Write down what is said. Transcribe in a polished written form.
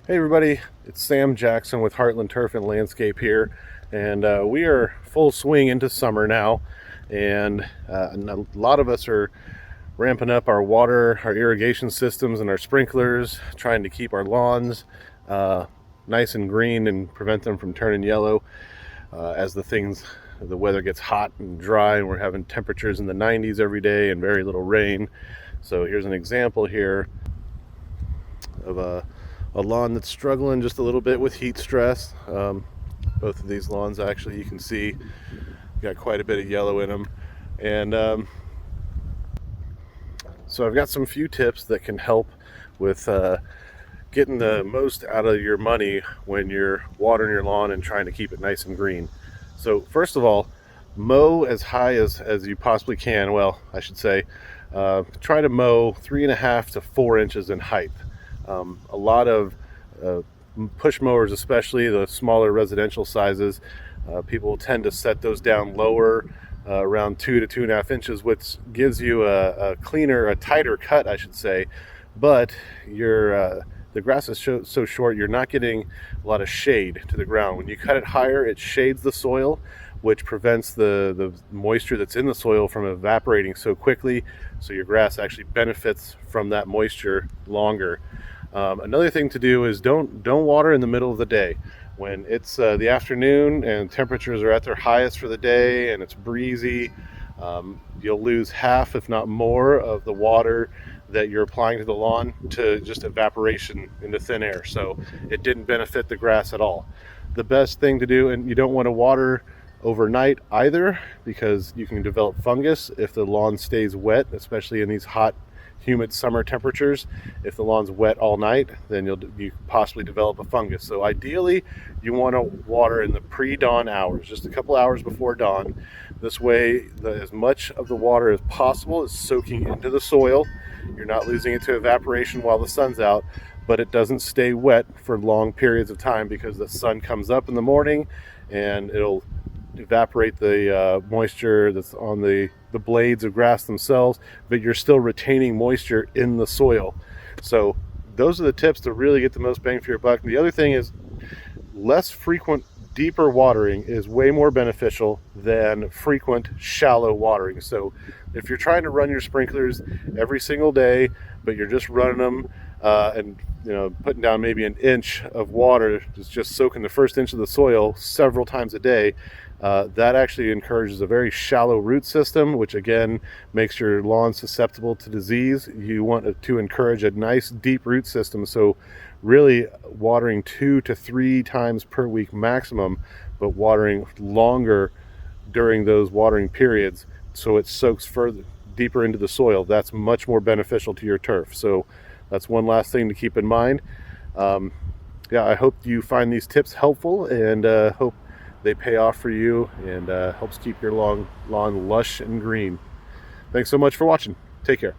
Hey everybody, it's Sam Jackson with Heartland Turf and Landscape here, and we are full swing into summer now, and a lot of us are ramping up our water, our irrigation systems, and our sprinklers, trying to keep our lawns nice and green and prevent them from turning yellow as the weather gets hot and dry, and we're having temperatures in the 90s every day and very little rain. So here's an example here of a lawn that's struggling just a little bit with heat stress. Both of these lawns, actually, you can see got quite a bit of yellow in them, and so I've got some few tips that can help with getting the most out of your money when you're watering your lawn and trying to keep it nice and green. So first of all, mow as high as you possibly can. Well, I should say, try to mow 3.5 to 4 inches in height. A lot of push mowers, especially the smaller residential sizes, people tend to set those down lower, around 2 to 2.5 inches, which gives you a cleaner, a tighter cut, I should say. But the grass is so short, you're not getting a lot of shade to the ground. When you cut it higher, it shades the soil, which prevents the moisture that's in the soil from evaporating so quickly. So your grass actually benefits from that moisture longer. Another thing to do is don't water in the middle of the day. When it's the afternoon and temperatures are at their highest for the day and it's breezy, you'll lose half, if not more, of the water that you're applying to the lawn to just evaporation into thin air. So it didn't benefit the grass at all. The best thing to do, and you don't want to water overnight either, because you can develop fungus if the lawn stays wet, especially in these hot, humid summer temperatures. If the lawn's wet all night, then you possibly develop a fungus. So ideally, you want to water in the pre-dawn hours, just a couple hours before dawn. This way, as much of the water as possible is soaking into the soil. You're not losing it to evaporation while the sun's out, but it doesn't stay wet for long periods of time, because the sun comes up in the morning and it'll evaporate the moisture that's on the blades of grass themselves, but you're still retaining moisture in the soil. So those are the tips to really get the most bang for your buck. And the other thing is, less frequent, deeper watering is way more beneficial than frequent, shallow watering. So if you're trying to run your sprinklers every single day, but you're just running them and putting down maybe an inch of water, just soaking the first inch of the soil several times a day, that actually encourages a very shallow root system, which again makes your lawn susceptible to disease. You want to encourage a nice deep root system, so really watering 2 to 3 times per week maximum, but watering longer during those watering periods so it soaks further deeper into the soil. That's much more beneficial to your turf. So that's one last thing to keep in mind. I hope you find these tips helpful, and hope they pay off for you, and helps keep your lawn lush and green. Thanks so much for watching. Take care.